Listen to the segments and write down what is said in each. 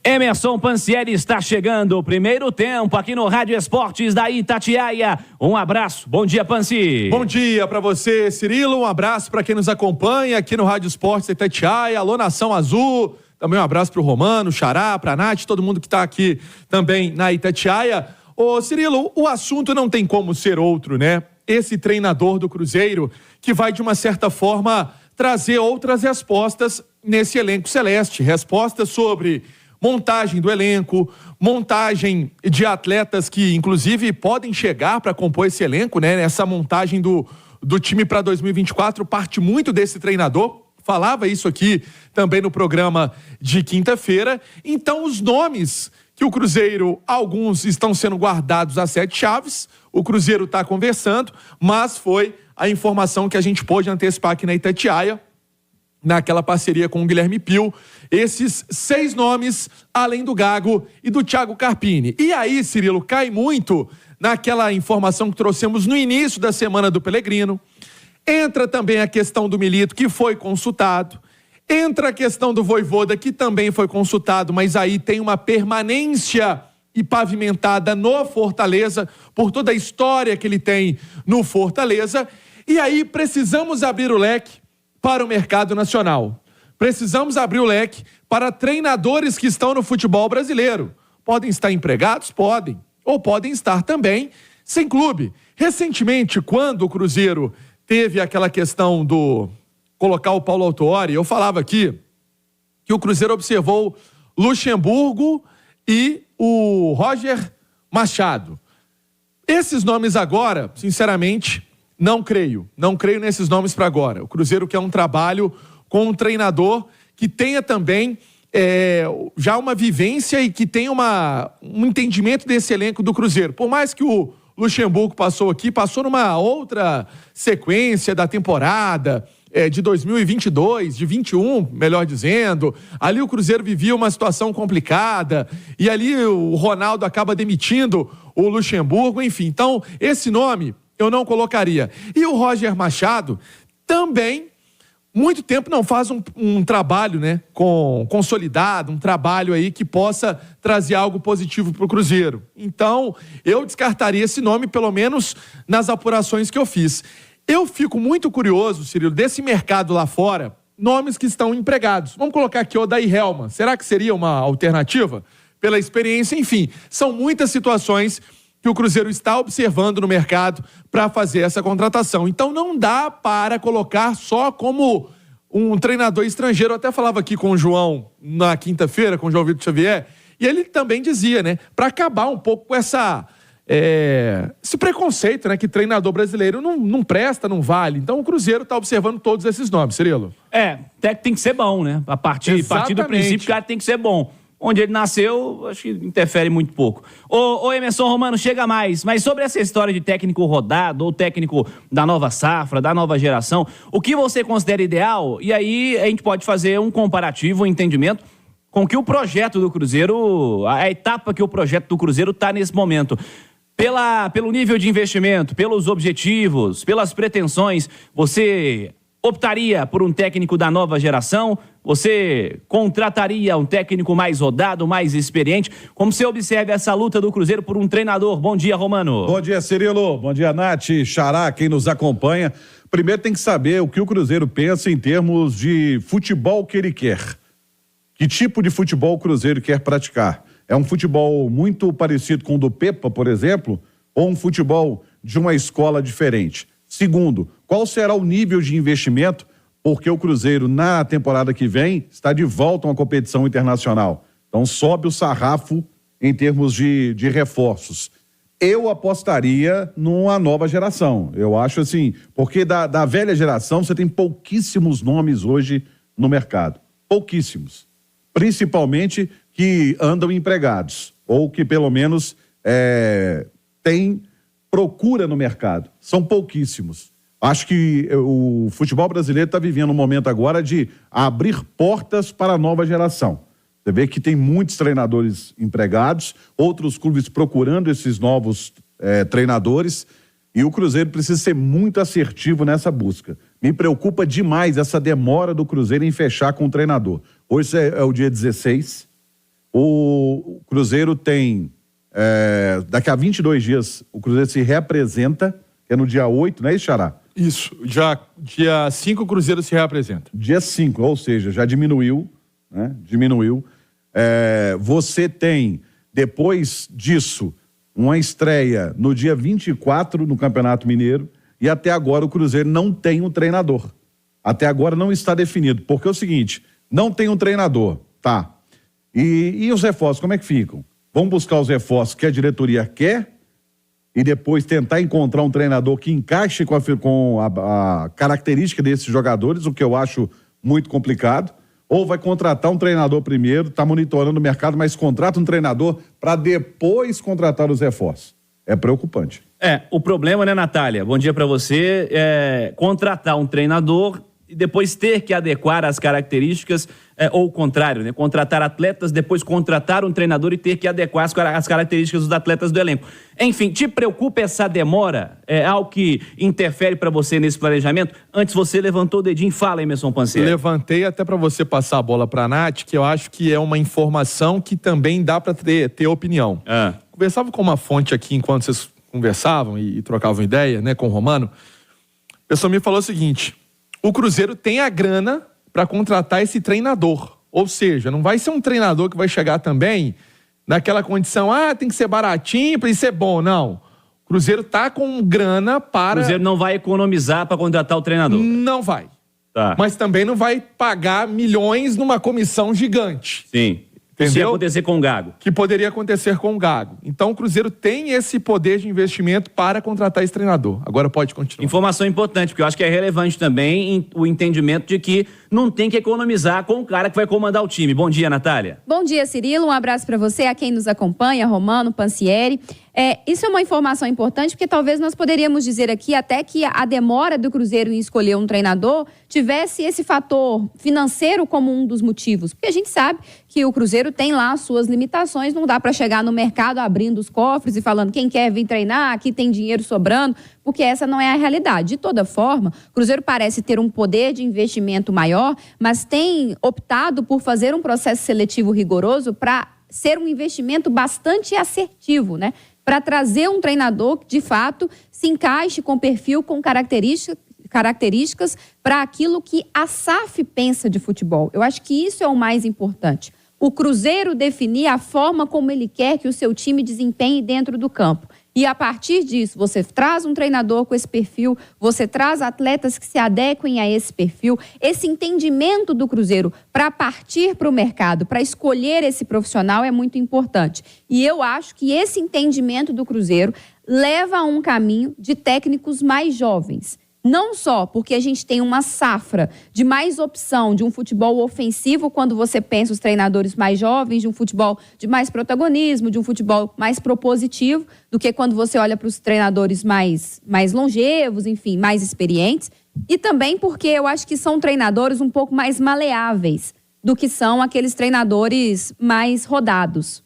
Emerson Pansieri está chegando, o primeiro tempo aqui no Rádio Esportes da Itatiaia. Um abraço, bom dia, Pansi. Bom dia para você, Cirilo, um abraço para quem nos acompanha aqui no Rádio Esportes da Itatiaia, alô Nação Azul, também um abraço para o Romano, Xará, para a Nath, todo mundo que está aqui também na Itatiaia. Ô Cirilo, o assunto não tem como ser outro, né? Esse treinador do Cruzeiro que vai de uma certa forma trazer outras respostas nesse elenco celeste, respostas sobre montagem do elenco, montagem de atletas que, inclusive, podem chegar para compor esse elenco, né? Essa montagem do time para 2024 parte muito desse treinador. Falava isso aqui também no programa de quinta-feira. Então, os nomes que o Cruzeiro, alguns estão sendo guardados a 7 chaves, o Cruzeiro está conversando, mas foi a informação que a gente pôde antecipar aqui na Itatiaia, naquela parceria com o Guilherme Pio, esses 6 nomes, além do Gago e do Thiago Carpini. E aí, Cirilo, cai muito naquela informação que trouxemos no início da semana do Pellegrino. Entra também a questão do Milito, que foi consultado. Entra a questão do Vojvoda, que também foi consultado, mas aí tem uma permanência e pavimentada no Fortaleza, por toda a história que ele tem no Fortaleza. E aí precisamos abrir o leque para o mercado nacional. Precisamos abrir o leque para treinadores que estão no futebol brasileiro. Podem estar empregados? Podem. Ou podem estar também sem clube. Recentemente, quando o Cruzeiro teve aquela questão do colocar o Paulo Autuori, eu falava aqui que o Cruzeiro observou Luxemburgo e o Roger Machado. Esses nomes agora, sinceramente, não creio nesses nomes para agora. O Cruzeiro quer um trabalho com um treinador que tenha também já uma vivência e que tenha um entendimento desse elenco do Cruzeiro. Por mais que o Luxemburgo passou numa outra sequência da temporada de 2022, de 21, melhor dizendo. Ali o Cruzeiro vivia uma situação complicada e ali o Ronaldo acaba demitindo o Luxemburgo, enfim. Então, esse nome eu não colocaria. E o Roger Machado também, muito tempo não faz um trabalho, né, consolidado, um trabalho aí que possa trazer algo positivo para o Cruzeiro. Então, eu descartaria esse nome, pelo menos nas apurações que eu fiz. Eu fico muito curioso, Cirilo, desse mercado lá fora, nomes que estão empregados. Vamos colocar aqui o Odair Hellmann. Será que seria uma alternativa? Pela experiência, enfim, são muitas situações que o Cruzeiro está observando no mercado para fazer essa contratação. Então não dá para colocar só como um treinador estrangeiro. Eu até falava aqui com o João na quinta-feira, com o João Vitor Xavier, e ele também dizia, né, para acabar um pouco com esse preconceito, né, que treinador brasileiro não presta, não vale. Então o Cruzeiro está observando todos esses nomes, Cirilo. Até que tem que ser bom, né? A partir do princípio, o cara tem que ser bom. Onde ele nasceu, acho que interfere muito pouco. Ô Emerson Romano, chega mais. Mas sobre essa história de técnico rodado ou técnico da nova safra, da nova geração, o que você considera ideal? E aí a gente pode fazer um comparativo, um entendimento com que o projeto do Cruzeiro, a etapa que o projeto do Cruzeiro está nesse momento. Pelo nível de investimento, pelos objetivos, pelas pretensões, você optaria por um técnico da nova geração? Você contrataria um técnico mais rodado, mais experiente? Como você observa essa luta do Cruzeiro por um treinador? Bom dia, Romano. Bom dia, Cirilo. Bom dia, Nath, Xará, quem nos acompanha. Primeiro tem que saber o que o Cruzeiro pensa em termos de futebol que ele quer. Que tipo de futebol o Cruzeiro quer praticar? É um futebol muito parecido com o do Pepa, por exemplo, ou um futebol de uma escola diferente? Segundo, qual será o nível de investimento? Porque o Cruzeiro, na temporada que vem, está de volta a uma competição internacional. Então, sobe o sarrafo em termos de reforços. Eu apostaria numa nova geração. Eu acho assim, porque da velha geração você tem pouquíssimos nomes hoje no mercado. Pouquíssimos. Principalmente que andam empregados. Ou que, pelo menos, têm procura no mercado. São pouquíssimos. Acho que o futebol brasileiro está vivendo um momento agora de abrir portas para a nova geração. Você vê que tem muitos treinadores empregados, outros clubes procurando esses novos treinadores, e o Cruzeiro precisa ser muito assertivo nessa busca. Me preocupa demais essa demora do Cruzeiro em fechar com o treinador. Hoje é o dia 16, O Cruzeiro tem, daqui a 22 dias, o Cruzeiro se reapresenta, que é no dia 8, não é isso, Xará? Isso, dia 5 o Cruzeiro se reapresenta. Dia 5, ou seja, já diminuiu, né? Diminuiu. Você tem, depois disso, uma estreia no dia 24 no Campeonato Mineiro, e até agora o Cruzeiro não tem um treinador. Até agora não está definido, porque é o seguinte, não tem um treinador, tá? E os reforços, como é que ficam? Vamos buscar os reforços que a diretoria quer e depois tentar encontrar um treinador que encaixe com a característica desses jogadores, o que eu acho muito complicado. Ou vai contratar um treinador primeiro, está monitorando o mercado, mas contrata um treinador para depois contratar os reforços. É preocupante. O problema, né, Natália? Bom dia para você. Contratar um treinador e depois ter que adequar as características, ou o contrário, né? Contratar atletas, depois contratar um treinador e ter que adequar as características dos atletas do elenco. Enfim, te preocupa essa demora? É algo que interfere para você nesse planejamento? Antes você levantou o dedinho, fala, Emerson Pansieri. Levantei até para você passar a bola para a Nath, que eu acho que é uma informação que também dá para ter opinião. Conversava com uma fonte aqui enquanto vocês conversavam e trocavam ideia, né, com o Romano. A pessoa me falou o seguinte: o Cruzeiro tem a grana para contratar esse treinador. Ou seja, não vai ser um treinador que vai chegar também naquela condição, tem que ser baratinho para isso ser bom. Não. O Cruzeiro tá com grana para... O Cruzeiro não vai economizar para contratar o treinador. Não vai. Tá. Mas também não vai pagar milhões numa comissão gigante. Sim. Entendeu? Isso ia acontecer com o Gago. Que poderia acontecer com o Gago. Então o Cruzeiro tem esse poder de investimento para contratar esse treinador. Agora pode continuar. Informação importante, porque eu acho que é relevante também o entendimento de que não tem que economizar com o cara que vai comandar o time. Bom dia, Natália. Bom dia, Cirilo. Um abraço para você, a quem nos acompanha, Romano, Pansieri. Isso é uma informação importante, porque talvez nós poderíamos dizer aqui até que a demora do Cruzeiro em escolher um treinador tivesse esse fator financeiro como um dos motivos. Porque a gente sabe que o Cruzeiro tem lá suas limitações, não dá para chegar no mercado abrindo os cofres e falando quem quer vir treinar, aqui tem dinheiro sobrando, porque essa não é a realidade. De toda forma, o Cruzeiro parece ter um poder de investimento maior, mas tem optado por fazer um processo seletivo rigoroso para ser um investimento bastante assertivo, né? Para trazer um treinador que, de fato, se encaixe com perfil, com características para aquilo que a SAF pensa de futebol. Eu acho que isso é o mais importante. O Cruzeiro definir a forma como ele quer que o seu time desempenhe dentro do campo. E a partir disso, você traz um treinador com esse perfil, você traz atletas que se adequem a esse perfil, esse entendimento do Cruzeiro para partir para o mercado, para escolher esse profissional é muito importante. E eu acho que esse entendimento do Cruzeiro leva a um caminho de técnicos mais jovens. Não só porque a gente tem uma safra de mais opção de um futebol ofensivo quando você pensa os treinadores mais jovens, de um futebol de mais protagonismo, de um futebol mais propositivo, do que quando você olha para os treinadores mais longevos, enfim, mais experientes. E também porque eu acho que são treinadores um pouco mais maleáveis do que são aqueles treinadores mais rodados.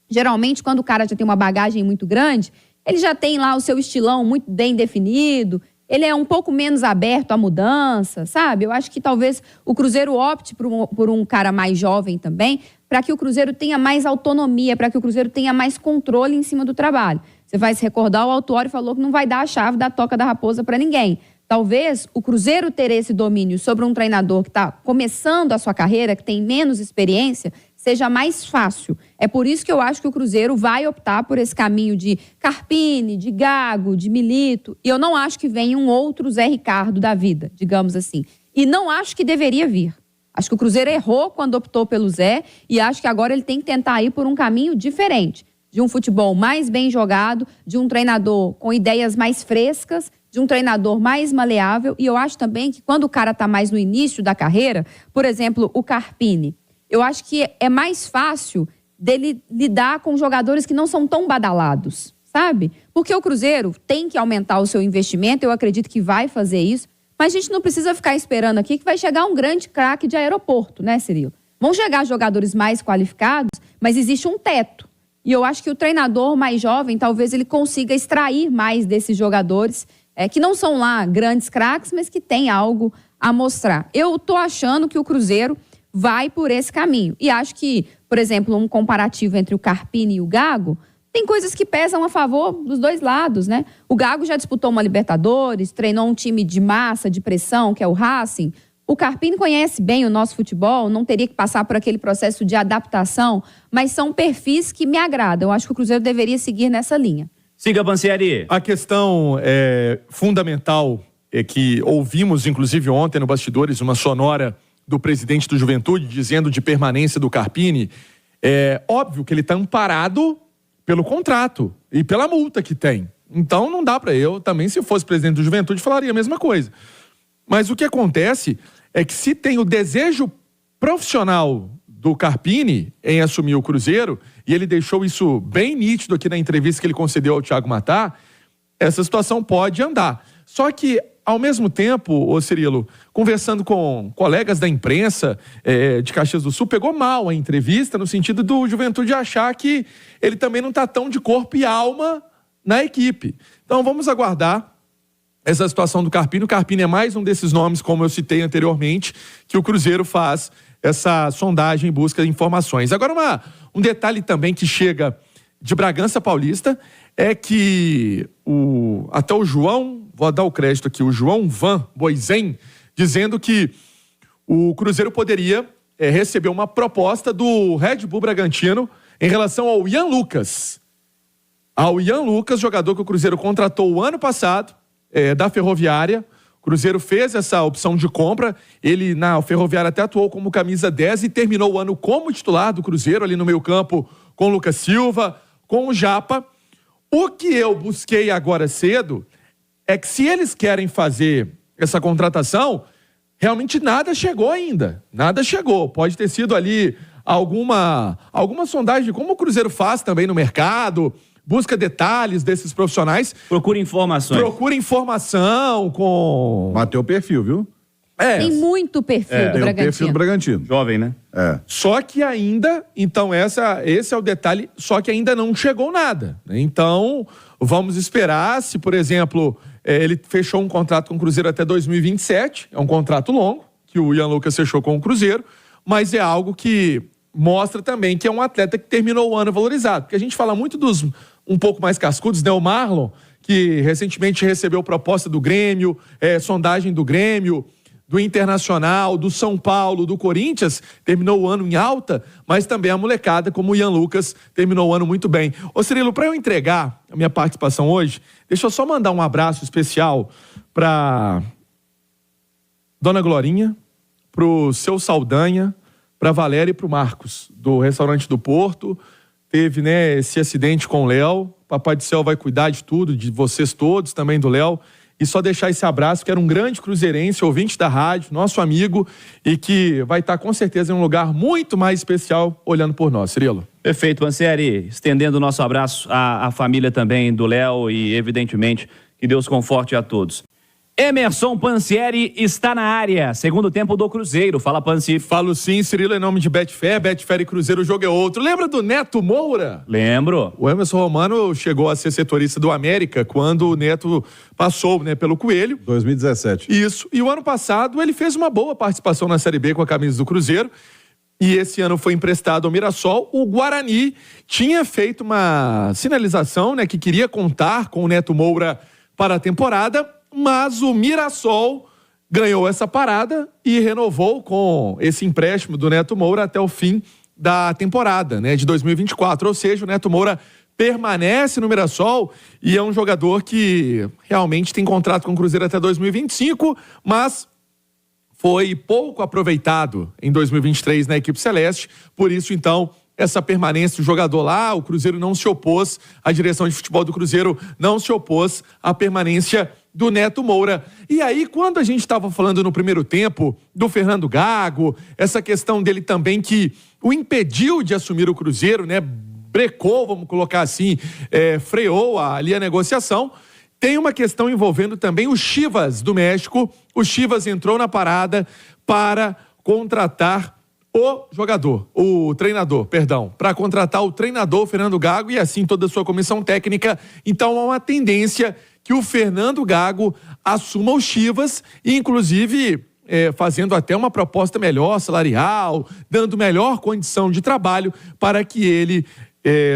Geralmente, quando o cara já tem uma bagagem muito grande, ele já tem lá o seu estilão muito bem definido, ele é um pouco menos aberto à mudança, sabe? Eu acho que talvez o Cruzeiro opte por um cara mais jovem também, para que o Cruzeiro tenha mais autonomia, para que o Cruzeiro tenha mais controle em cima do trabalho. Você vai se recordar, o Autuori falou que não vai dar a chave da Toca da Raposa para ninguém. Talvez o Cruzeiro ter esse domínio sobre um treinador que está começando a sua carreira, que tem menos experiência, seja mais fácil. É por isso que eu acho que o Cruzeiro vai optar por esse caminho de Carpini, de Gago, de Milito. E eu não acho que venha um outro Zé Ricardo da vida, digamos assim. E não acho que deveria vir. Acho que o Cruzeiro errou quando optou pelo Zé e acho que agora ele tem que tentar ir por um caminho diferente. De um futebol mais bem jogado, de um treinador com ideias mais frescas, de um treinador mais maleável. E eu acho também que quando o cara está mais no início da carreira, por exemplo, o Carpini, eu acho que é mais fácil dele lidar com jogadores que não são tão badalados, sabe? Porque o Cruzeiro tem que aumentar o seu investimento, eu acredito que vai fazer isso, mas a gente não precisa ficar esperando aqui que vai chegar um grande craque de aeroporto, né, Cirilo? Vão chegar jogadores mais qualificados, mas existe um teto. E eu acho que o treinador mais jovem, talvez ele consiga extrair mais desses jogadores, que não são lá grandes craques, mas que têm algo a mostrar. Eu tô achando que o Cruzeiro vai por esse caminho. E acho que por exemplo, um comparativo entre o Carpini e o Gago, tem coisas que pesam a favor dos dois lados, né? O Gago já disputou uma Libertadores, treinou um time de massa, de pressão, que é o Racing. O Carpini conhece bem o nosso futebol, não teria que passar por aquele processo de adaptação, mas são perfis que me agradam. Eu acho que o Cruzeiro deveria seguir nessa linha. Siga, Pansieri. A questão fundamental é que ouvimos, inclusive ontem no Bastidores, uma sonora do presidente do Juventude dizendo de permanência do Carpini. É óbvio que ele está amparado pelo contrato e pela multa que tem. Então não dá para eu também, se fosse presidente do Juventude, falaria a mesma coisa. Mas o que acontece é que se tem o desejo profissional do Carpini em assumir o Cruzeiro, e ele deixou isso bem nítido aqui na entrevista que ele concedeu ao Thiago Mattá, essa situação pode andar. Só que, ao mesmo tempo, ô Cirilo, conversando com colegas da imprensa de Caxias do Sul, pegou mal a entrevista no sentido do Juventude achar que ele também não está tão de corpo e alma na equipe. Então vamos aguardar essa situação do Carpini. O Carpini é mais um desses nomes, como eu citei anteriormente, que o Cruzeiro faz essa sondagem em busca de informações. Agora, um detalhe também que chega de Bragança Paulista é que até o João, vou dar o crédito aqui, o João Van Boisen, dizendo que o Cruzeiro poderia receber uma proposta do Red Bull Bragantino em relação ao Ian Lucas. Ao Ian Lucas, jogador que o Cruzeiro contratou o ano passado, da Ferroviária. O Cruzeiro fez essa opção de compra. Ele, na Ferroviária, até atuou como camisa 10 e terminou o ano como titular do Cruzeiro, ali no meio-campo, com o Lucas Silva, com o Japa. O que eu busquei agora cedo é que, se eles querem fazer essa contratação, realmente nada chegou ainda. Nada chegou. Pode ter sido ali alguma sondagem de como o Cruzeiro faz também no mercado, busca detalhes desses profissionais. Procura informações. Procura informação com... Bateu o perfil, viu? Tem muito perfil do Tem o Bragantino. perfil do Bragantino. Jovem, né? Só que ainda, então esse é o detalhe, só que ainda não chegou nada. Então, vamos esperar se, por exemplo, ele fechou um contrato com o Cruzeiro até 2027, é um contrato longo, que o Ian Lucas fechou com o Cruzeiro, mas é algo que mostra também que é um atleta que terminou o ano valorizado. Porque a gente fala muito dos um pouco mais cascudos, né? O Marlon, que recentemente recebeu proposta do Grêmio, sondagem do Grêmio, do Internacional, do São Paulo, do Corinthians, terminou o ano em alta, mas também a molecada, como o Ian Lucas, terminou o ano muito bem. Ô Cirilo, para eu entregar a minha participação hoje, deixa eu só mandar um abraço especial para Dona Glorinha, pro Seu Saldanha, para Valéria e pro Marcos, do Restaurante do Porto. Teve, né, esse acidente com o Léo. Papai do Céu vai cuidar de tudo, de vocês todos, também do Léo. E só deixar esse abraço, que era um grande cruzeirense, ouvinte da rádio, nosso amigo, e que vai estar com certeza em um lugar muito mais especial olhando por nós. Cirilo. Perfeito, Pansieri. Estendendo o nosso abraço à família também do Léo e, evidentemente, que Deus conforte a todos. Emerson Pansieri está na área. Segundo tempo do Cruzeiro. Fala, Pansi. Falo sim, Cirilo, em nome de Betfair. Betfair e Cruzeiro, o jogo é outro. Lembra do Neto Moura? Lembro. O Emerson Romano chegou a ser setorista do América quando o Neto passou, né, pelo Coelho. 2017. Isso. E o ano passado ele fez uma boa participação na Série B com a camisa do Cruzeiro. E esse ano foi emprestado ao Mirassol. O Guarani tinha feito uma sinalização, né, que queria contar com o Neto Moura para a temporada, mas o Mirassol ganhou essa parada e renovou com esse empréstimo do Neto Moura até o fim da temporada, né, de 2024. Ou seja, o Neto Moura permanece no Mirassol e é um jogador que realmente tem contrato com o Cruzeiro até 2025, mas foi pouco aproveitado em 2023 na equipe celeste. Por isso, então, essa permanência do jogador lá, o Cruzeiro não se opôs, a direção de futebol do Cruzeiro não se opôs à permanência do Neto Moura. E aí, quando a gente estava falando no primeiro tempo do Fernando Gago, essa questão dele também que o impediu de assumir o Cruzeiro, né? Brecou, vamos colocar assim, freou ali a negociação. Tem uma questão envolvendo também o Chivas do México. O Chivas entrou na parada para contratar o treinador, para contratar o treinador Fernando Gago e assim toda a sua comissão técnica. Então há uma tendência que o Fernando Gago assuma o Chivas e inclusive fazendo até uma proposta melhor salarial, dando melhor condição de trabalho para que ele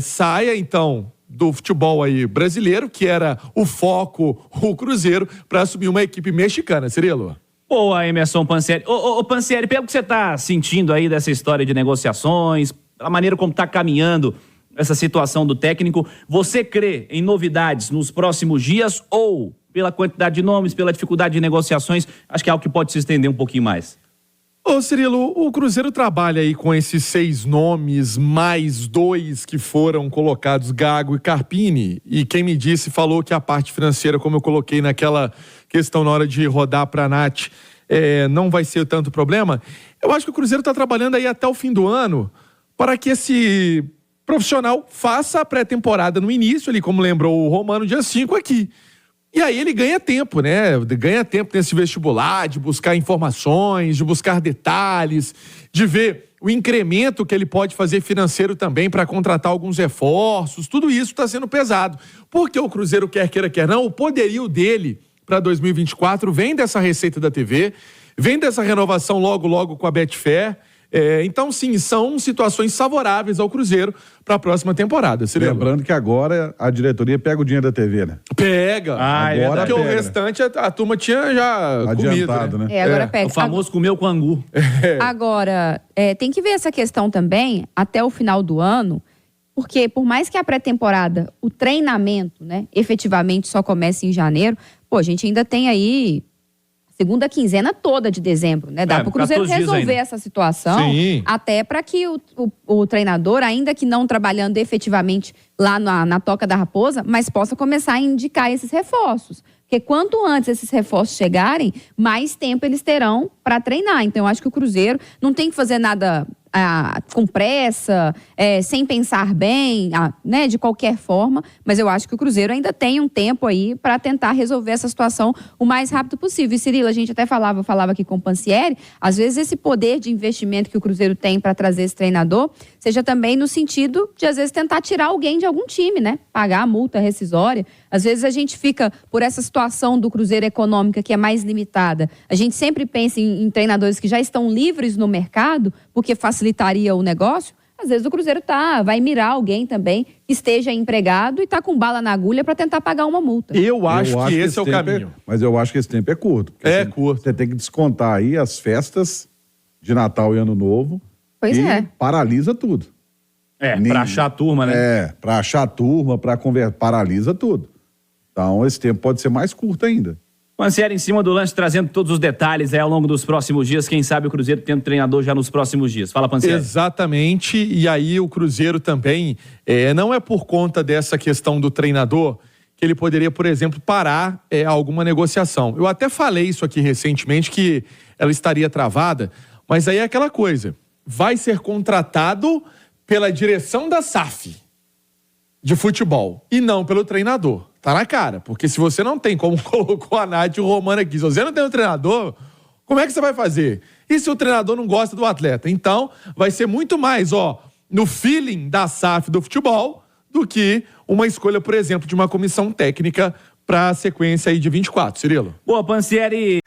saia, então, do futebol aí brasileiro, que era o foco, o Cruzeiro, para assumir uma equipe mexicana. Cirilo? Boa, Emerson Pansieri. Ô, Pansieri, pelo que você está sentindo aí dessa história de negociações, a maneira como está caminhando essa situação do técnico, você crê em novidades nos próximos dias ou, pela quantidade de nomes, pela dificuldade de negociações, acho que é algo que pode se estender um pouquinho mais? Ô, Cirilo, o Cruzeiro trabalha aí com esses 6 nomes, mais 2 que foram colocados, Gago e Carpini. E quem me disse falou que a parte financeira, como eu coloquei naquela questão na hora de rodar para a Nath, não vai ser tanto problema. Eu acho que o Cruzeiro está trabalhando aí até o fim do ano para que esse profissional faça a pré-temporada no início, ali, como lembrou o Romano, dia 5 aqui. E aí ele ganha tempo, né? Ganha tempo nesse vestibular, de buscar informações, de buscar detalhes, de ver o incremento que ele pode fazer financeiro também para contratar alguns reforços. Tudo isso está sendo pesado. Porque o Cruzeiro, quer queira, quer não, o poderio dele para 2024 vem dessa receita da TV, vem dessa renovação logo com a Betfair. Então, sim, são situações favoráveis ao Cruzeiro para a próxima temporada. Lembrando que agora a diretoria pega o dinheiro da TV, né? Pega. Agora porque o restante a turma tinha já adiantado, comido, né? Agora pega. O famoso comeu com angu. Agora, tem que ver essa questão também até o final do ano, porque por mais que a pré-temporada, o treinamento, né, efetivamente só comece em janeiro, a gente ainda tem aí segunda quinzena toda de dezembro, né? Dá para o Cruzeiro resolver essa situação, sim, até para que o treinador, ainda que não trabalhando efetivamente lá na Toca da Raposa, mas possa começar a indicar esses reforços. Porque quanto antes esses reforços chegarem, mais tempo eles terão para treinar. Então, eu acho que o Cruzeiro não tem que fazer nada com pressa, sem pensar bem, né, de qualquer forma, mas eu acho que o Cruzeiro ainda tem um tempo aí para tentar resolver essa situação o mais rápido possível. E, Cirilo, a gente até falava aqui com o Pansieri, às vezes esse poder de investimento que o Cruzeiro tem para trazer esse treinador, seja também no sentido de, às vezes, tentar tirar alguém de algum time, né? Pagar a multa rescisória. Às vezes a gente fica, por essa situação do Cruzeiro econômica que é mais limitada, a gente sempre pensa em treinadores que já estão livres no mercado, porque facilitaria o negócio. Às vezes o Cruzeiro vai mirar alguém também que esteja empregado e está com bala na agulha para tentar pagar uma multa. Eu acho que esse é o caminho. Mas eu acho que esse tempo é curto. Curto. Você tem que descontar aí as festas de Natal e Ano Novo. Pois paralisa tudo. Para achar a turma, né? Para achar a turma, paralisa tudo. Então esse tempo pode ser mais curto ainda. Pansieri em cima do lance, trazendo todos os detalhes ao longo dos próximos dias. Quem sabe o Cruzeiro tendo treinador já nos próximos dias. Fala, Pansieri. Exatamente. E aí o Cruzeiro também, não é por conta dessa questão do treinador que ele poderia, por exemplo, parar alguma negociação. Eu até falei isso aqui recentemente, que ela estaria travada, mas aí é aquela coisa. Vai ser contratado pela direção da SAF de futebol e não pelo treinador. Tá na cara, porque se você não tem, como colocou a Nath e o Romano aqui, se você não tem um treinador, como é que você vai fazer? E se o treinador não gosta do atleta? Então, vai ser muito mais, no feeling da SAF do futebol do que uma escolha, por exemplo, de uma comissão técnica para a sequência aí de 24, Cirilo. Boa, Pansieri.